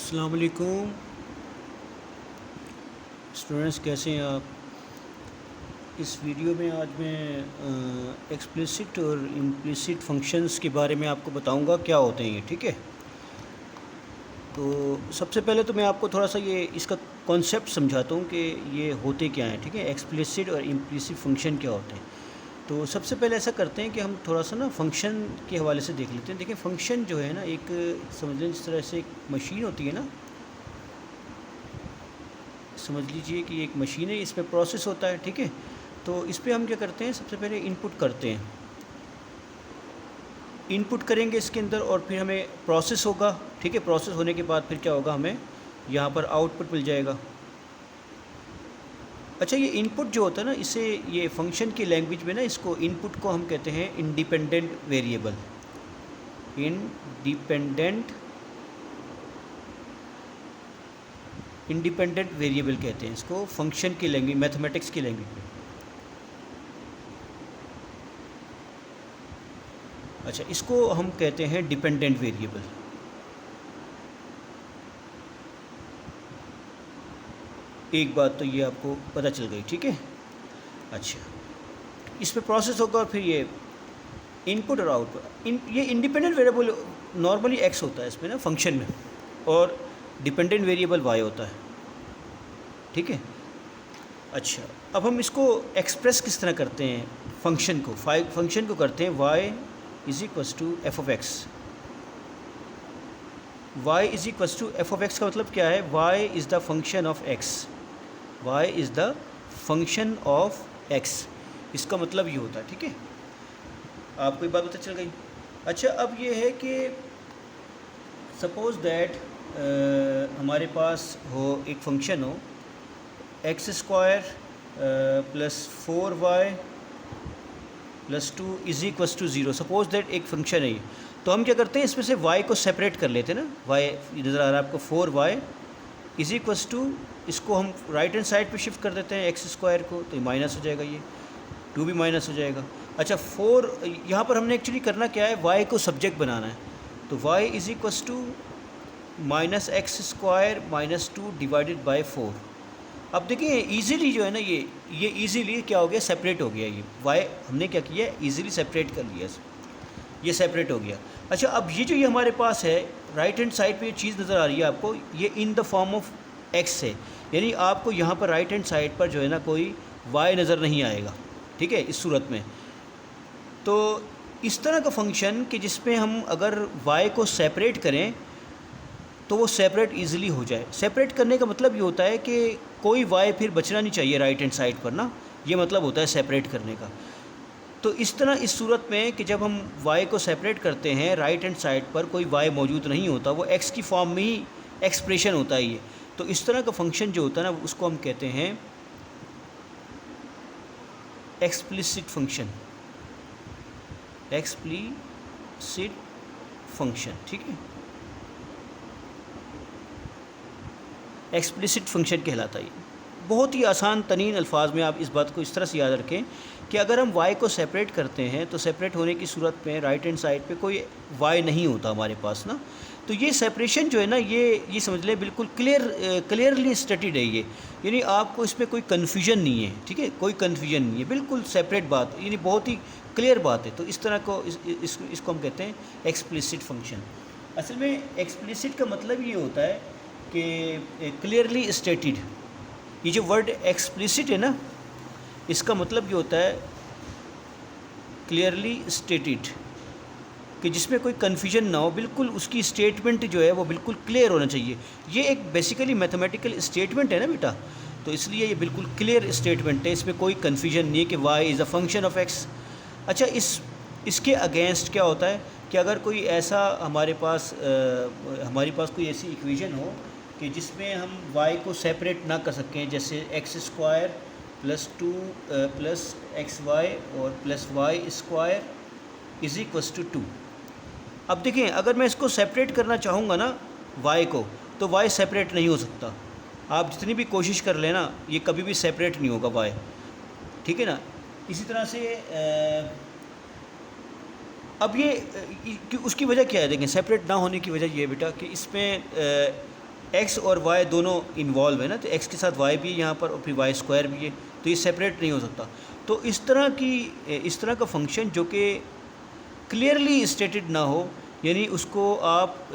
अस्सलाम वालेकुम स्टूडेंट्स, कैसे हैं आप। इस वीडियो में आज मैं एक्सप्लिसिट और इम्प्लिसिट फंक्शंस के बारे में आपको बताऊंगा क्या होते हैं ये। ठीक है, तो सबसे पहले तो मैं आपको थोड़ा सा ये इसका कॉन्सेप्ट समझाता हूँ कि ये होते क्या हैं। ठीक है, एक्सप्लिसिट और इम्प्लिसिट फंक्शन क्या होते हैं। तो सबसे पहले ऐसा करते हैं कि हम थोड़ा सा ना फंक्शन के हवाले से देख लेते हैं। देखिए, फंक्शन जो है ना, एक समझ लें जिस तरह से एक मशीन होती है ना, समझ लीजिए कि एक मशीन है, इस पर प्रोसेस होता है। ठीक है, तो इस पर हम क्या करते हैं, सबसे पहले इनपुट करते हैं। इनपुट करेंगे इसके अंदर और फिर हमें प्रोसेस होगा। ठीक है, प्रोसेस होने के बाद फिर क्या होगा, हमें यहाँ पर आउटपुट मिल जाएगा। अच्छा, ये इनपुट जो होता है ना, इसे ये फंक्शन की लैंग्वेज में ना, इसको इनपुट को हम कहते हैं इंडिपेंडेंट वेरिएबल। इंडिपेंडेंट वेरिएबल कहते हैं इसको फंक्शन की लैंग्वेज, मैथमेटिक्स की लैंग्वेज में। अच्छा, इसको हम कहते हैं डिपेंडेंट वेरिएबल। एक बात तो ये आपको पता चल गई। ठीक है, अच्छा, इस पे प्रोसेस होगा और फिर ये इनपुट और आउटपुट। ये इंडिपेंडेंट वेरिएबल नॉर्मली एक्स होता है इसमें ना, फंक्शन में, और डिपेंडेंट वेरिएबल वाई होता है। ठीक है, अच्छा, अब हम इसको एक्सप्रेस किस तरह करते हैं, फंक्शन को करते हैं y is equals to f of x. Y is equals to f of x का मतलब क्या है, y is the function of x. Y is the function of x, इसका मतलब ये होता है। ठीक है, आपको ये बात पता चल गई। अच्छा, अब ये है कि सपोज़ दैट हमारे पास हो एक फंक्शन हो x square plus 4y plus 2 is equals to 0। Suppose that एक फंक्शन है ये, तो हम क्या करते हैं, इसमें से y को सेपरेट कर लेते हैं ना। y नज़र आ रहा है आपको, 4y इज इक्वस टू, इसको हम राइट हैंड साइड पे शिफ्ट कर देते हैं एक्स स्क्वायर को, तो ये माइनस हो जाएगा, ये 2 भी माइनस हो जाएगा। अच्छा, 4 यहाँ पर हमने एक्चुअली करना क्या है, y को सब्जेक्ट बनाना है, तो y इज इक्वस टू minus x square minus 2 divided by 4। अब देखिए इजीली जो है ना, ये इजीली क्या हो गया, सेपरेट हो गया। ये y हमने क्या किया, इजीली सेपरेट कर लिया, ये सेपरेट हो गया। अच्छा, अब ये हमारे पास है राइट हैंड साइड पे, ये चीज़ नज़र आ रही है आपको, ये in the form of x है, यानी आपको यहाँ पर राइट हैंड साइड पर जो है ना कोई y नज़र नहीं आएगा। ठीक है, इस सूरत में। तो इस तरह का फंक्शन कि जिसमें हम अगर y को सेपरेट करें तो वो सेपरेट इजीली हो जाए। सेपरेट करने का मतलब ये होता है कि कोई y फिर बचना नहीं चाहिए राइट हैंड साइड पर ना, ये मतलब होता है सेपरेट करने का। तो इस तरह इस सूरत में कि जब हम y को सेपरेट करते हैं, राइट हैंड साइड पर कोई y मौजूद नहीं होता, वो x की फॉर्म में ही एक्सप्रेशन होता है ये। तो इस तरह का फंक्शन जो होता है ना, उसको हम कहते हैं एक्सप्लिसिट फंक्शन। एक्सप्लिसिट फंक्शन, ठीक है, एक्सप्लिसिट फंक्शन कहलाता है। बहुत ही आसान तरीन अल्फाज में आप इस बात को इस तरह से याद रखें कि अगर हम y को सेपरेट करते हैं तो सेपरेट होने की सूरत में राइट हैंड साइड पे कोई y नहीं होता हमारे पास ना। तो ये सेपरेशन जो है ना, ये समझ लें बिल्कुल क्लियरली स्टेटेड है ये, यानी आपको इसमें कोई कन्फ्यूजन नहीं है। ठीक है, कोई कन्फ्यूजन नहीं है, बिल्कुल सेपरेट बात, यानी बहुत ही क्लियर बात है। तो इस तरह को इसको हम कहते हैं एक्सप्लिसिट फंक्शन। असल में एक्सप्लिसिट का मतलब ये होता है कि क्लियरली स्टेटेड। ये जो वर्ड एक्सप्लिसिट है ना, इसका मतलब ये होता है क्लियरली स्टेटेड, कि जिसमें कोई कन्फ्यूजन ना हो, बिल्कुल उसकी स्टेटमेंट जो है वो बिल्कुल क्लियर होना चाहिए। ये एक बेसिकली मैथमेटिकल स्टेटमेंट है ना बेटा, तो इसलिए ये बिल्कुल क्लियर स्टेटमेंट है, इसमें कोई कन्फ्यूजन नहीं है कि y is a function of x। अच्छा, इसके अगेंस्ट क्या होता है कि अगर कोई ऐसा हमारे पास कोई ऐसी इक्वेशन हो कि जिसमें हम y को सेपरेट ना कर सकें, जैसे X square plus 2 plus X Y और plus Y square is equals to 2। अब देखें, अगर मैं इसको सेपरेट करना चाहूँगा ना y को, तो y सेपरेट नहीं हो सकता। आप जितनी भी कोशिश कर लेना, ये कभी भी सेपरेट नहीं होगा y। ठीक है ना। इसी तरह से अब ये उसकी वजह क्या है, देखें सेपरेट ना होने की वजह ये है बेटा कि इसमें एक्स और वाई दोनों इन्वॉल्व है ना, तो एक्स के साथ वाई भी है यहाँ पर और फिर वाई स्क्वायर भी है, तो ये सेपरेट नहीं हो सकता। तो इस तरह का फंक्शन जो कि क्लियरली स्टेटेड ना हो, यानी उसको आप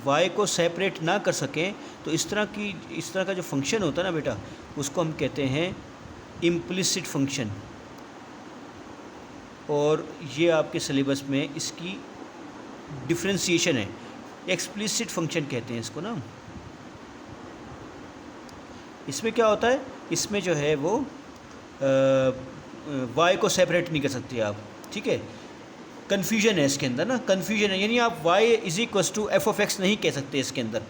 वाई को सेपरेट ना कर सकें, तो इस तरह का जो फंक्शन होता है ना बेटा, उसको हम कहते हैं इम्प्लिसिट फंक्शन। और ये आपके सिलेबस में इसकी डिफ्रेंशिएशन है, एक्सप्लिसिट फंक्शन कहते हैं इसको ना। इसमें क्या होता है, इसमें जो है वो वाई को सेपरेट नहीं कर सकते आप, ठीक है। कन्फ्यूजन है इसके अंदर ना, कन्फ्यूजन है, यानी आप y is equals to f of x नहीं कह सकते इसके अंदर।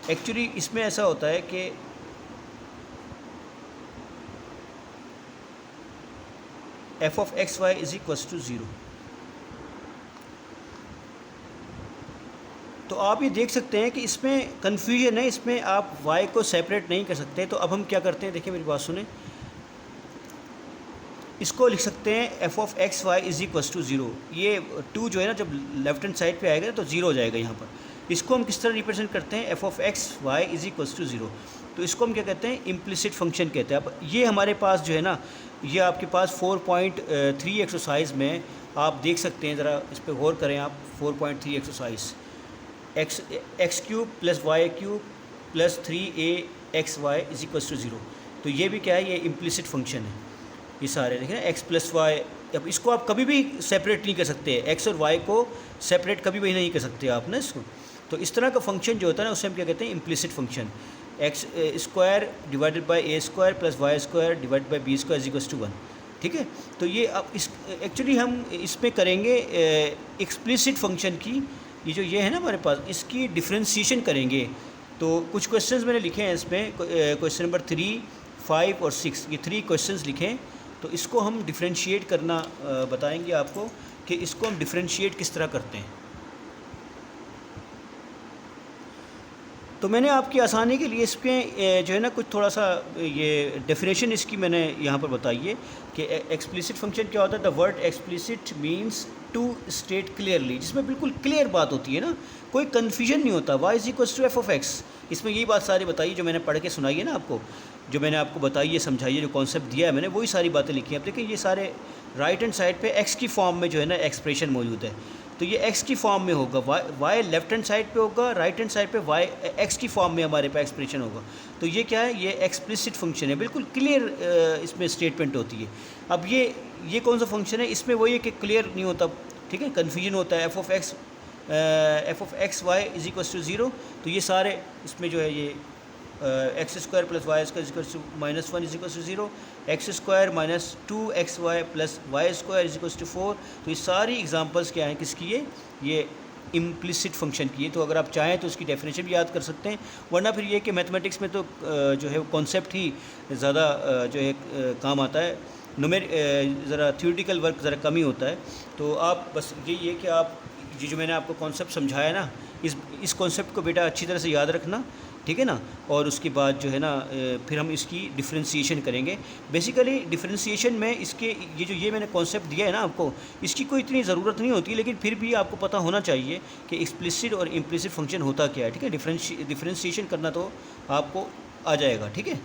एक्चुअली इसमें ऐसा होता है कि f of x y is equals to 0। तो आप ये देख सकते हैं कि इसमें कन्फ्यूजन है, इसमें आप y को सेपरेट नहीं कर सकते। तो अब हम क्या करते हैं, देखिए मेरी बात सुने, इसको लिख सकते हैं f of x y is equals to 0। ये 2 जो है ना, जब लेफ्ट हैंड साइड पे आएगा तो 0 हो जाएगा यहाँ पर। इसको हम किस तरह रिप्रेजेंट करते हैं, f of x y is equals to 0। तो इसको हम क्या कहते हैं, इम्प्लिसिट फंक्शन कहते हैं। अब ये हमारे पास जो है ना, ये आपके पास 4.3 एक्सरसाइज में आप देख सकते हैं, ज़रा इस पर गौर करें आप। 4.3 exercise, x cube plus y cube plus 3a x y is equals to 0। तो ये भी क्या है, ये इम्प्लिसिट फंक्शन है। ये सारे देखें ना, एक्स प्लस वाई, अब इसको आप कभी भी सेपरेट नहीं कर सकते, एक्स और वाई को सेपरेट कभी भी नहीं कर सकते आप ना इसको। तो इस तरह का फंक्शन जो होता है ना, उसे हम क्या कहते हैं, implicit function. X square divided by a square plus Y square divide by b square is equals to 1, ठीक है। तो ये अब इस एक्चुअली हम इसमें करेंगे एक्सप्लिसिट फंक्शन की, ये है ना हमारे पास, इसकी डिफ्रेंशिएशन करेंगे। तो कुछ क्वेश्चंस मैंने लिखे हैं इसमें, क्वेश्चन नंबर 3, 5 और 6, ये 3 क्वेश्चंस लिखे। तो इसको हम डिफ्रेंशिएट करना बताएंगे आपको कि इसको हम डिफ्रेंशिएट किस तरह करते हैं। तो मैंने आपकी आसानी के लिए इसमें जो है ना कुछ थोड़ा सा ये डेफिनेशन इसकी मैंने यहाँ पर बताई है कि एक्सप्लिसिट फंक्शन क्या होता है। The word explicit means to state clearly, जिसमें बिल्कुल क्लियर बात होती है ना, कोई कन्फ्यूजन नहीं होता। Y is equals to f of x, इसमें यही बात सारी बताई जो मैंने पढ़ के सुनाई है ना आपको, जो मैंने आपको बताई है, समझाई है, जो कॉन्सेप्ट दिया है मैंने, वही सारी बातें लिखी हैं। अब देखिए ये सारे राइट हैंड साइड पे एक्स की फॉर्म में जो है ना एक्सप्रेशन मौजूद है, तो ये एक्स की फॉर्म में होगा, वाई लेफ्ट हैंड साइड पे होगा, राइट हैंड साइड पे वाई एक्स की फॉर्म में हमारे पास एक्सप्रेशन होगा। तो ये क्या है, ये एक्सप्लिसिट फंक्शन है, बिल्कुल क्लियर इसमें स्टेटमेंट होती है। अब ये कौन सा फंक्शन है, इसमें वही है कि क्लियर नहीं होता, ठीक है, कन्फ्यूजन होता है। F of x y is equals to 0। तो ये सारे इसमें जो है ये x square plus Y square is equals to -1 is equals to 0, x square minus 2xy plus Y square is equals to 4। तो ये सारी एग्जांपल्स क्या हैं, किसकी है, ये इम्प्लिसिट फंक्शन की है। तो अगर आप चाहें तो उसकी डेफिनेशन भी याद कर सकते हैं, वरना फिर ये कि मैथमेटिक्स में तो जो है कॉन्सेप्ट ही ज़्यादा जो है काम आता है, ज़रा थ्योरेटिकल वर्क ज़रा कम ही होता है। तो आप बस यही है कि आप ये जो मैंने आपको कॉन्सेप्ट समझाया ना, इस कॉन्सेप्ट को बेटा अच्छी तरह से याद रखना, ठीक है ना। और उसके बाद जो है ना फिर हम इसकी डिफ्रेंशिएशन करेंगे। बेसिकली डिफ्रेंशिएशन में इसके ये मैंने कॉन्सेप्ट दिया है ना आपको, इसकी कोई इतनी ज़रूरत नहीं होती, लेकिन फिर भी आपको पता होना चाहिए कि एक्सप्लिसिट और इम्प्लिसिट फंक्शन होता क्या है, ठीक है। डिफ्रेंशिएशन करना तो आपको आ जाएगा, ठीक है।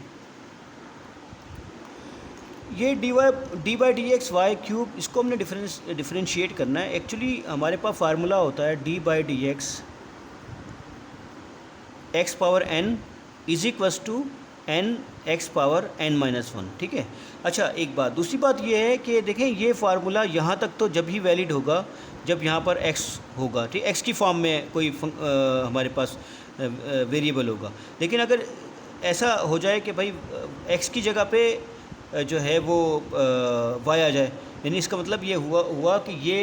ये d by d x y cube, इसको हमने डिफ्रेंशिएट करना है। एक्चुअली हमारे पास फार्मूला होता है d by d x power n is equals to n x power n-1, ठीक है। अच्छा, एक बात, दूसरी बात ये है कि देखें ये फार्मूला यहाँ तक तो जब ही वैलिड होगा जब यहाँ पर x होगा, ठीक, x की फॉर्म में कोई हमारे पास वेरिएबल होगा। लेकिन अगर ऐसा हो जाए कि भाई x की जगह पे जो है वो y आ जाए, यानी इसका मतलब ये हुआ कि ये,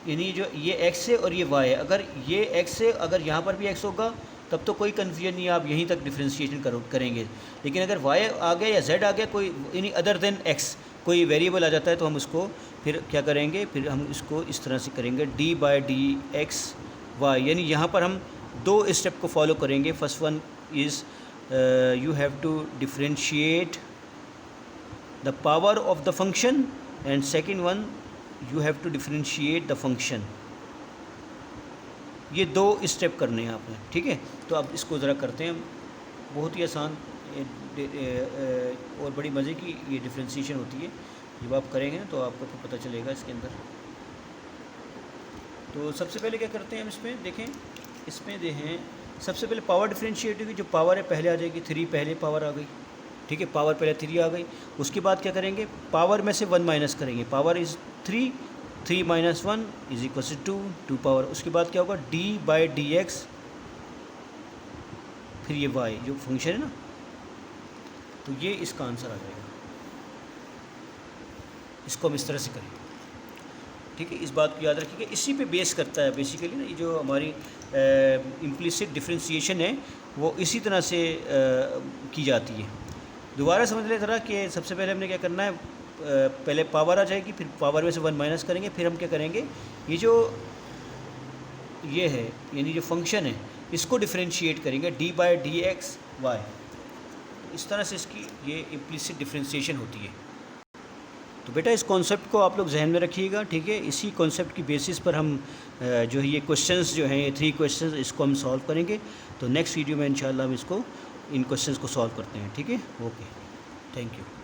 यानी जो ये x है और ये y है, अगर ये x है, अगर यहाँ पर भी x होगा तब तो कोई कन्फ्यूजन नहीं, आप यहीं तक डिफ्रेंशिएशन करेंगे। लेकिन अगर y आ गया या z आ गया, कोई यानी अदर देन x कोई वेरिएबल आ जाता है, तो हम उसको फिर क्या करेंगे, फिर हम इसको इस तरह से करेंगे d by d x y, यानी यहाँ पर हम 2 स्टेप को फॉलो करेंगे। First one is you have to differentiate the power of the function, and second one you have to differentiate the function. ये 2 स्टेप करने हैं आपने, ठीक है। तो अब इसको ज़रा करते हैं, बहुत ही आसान और बड़ी मज़े की ये डिफ्रेंशिएशन होती है। जब आप करेंगे तो आपको फिर पता चलेगा इसके अंदर। तो सबसे पहले क्या करते हैं हम इसमें देखें, इसमें देखें सबसे पहले पावर डिफ्रेंशिएट होगी। जो पावर है पहले आ जाएगी, 3 पहले पावर आ गई, ठीक है, पावर पहले 3 आ गई। उसके बाद क्या करेंगे, पावर में से 1 माइनस करेंगे, power is 3, 3 minus 1 is equal to 2 power. उसके बाद क्या होगा, d/dx, फिर ये y जो फंक्शन है ना, तो ये इसका आंसर आ जाएगा। इसको हम इस तरह से करें, ठीक है। इस बात को याद रखिएगा, इसी पे बेस करता है बेसिकली ना, ये जो हमारी इम्प्लिसिट डिफ्रेंशिएशन है वो इसी तरह से की जाती है। दोबारा समझ लें ज़रा कि सबसे पहले हमने क्या करना है, पहले पावर आ जाएगी, फिर पावर में से 1 माइनस करेंगे, फिर हम क्या करेंगे, ये है यानी जो फंक्शन है इसको डिफ्रेंशिएट करेंगे, d/dx y। इस तरह से इसकी ये इम्प्लिसिट डिफ्रेंशिएशन होती है। तो बेटा इस कॉन्सेप्ट को आप लोग जहन में रखिएगा, ठीक है। इसी कॉन्सेप्ट की बेसिस पर हम जो है ये क्वेश्चंस जो हैं, ये 3 क्वेश्चंस, इसको हम सॉल्व करेंगे। तो नेक्स्ट वीडियो में इंशाल्लाह हम इसको इन क्वेश्चंस को सॉल्व करते हैं, ठीक है। Okay, thank you.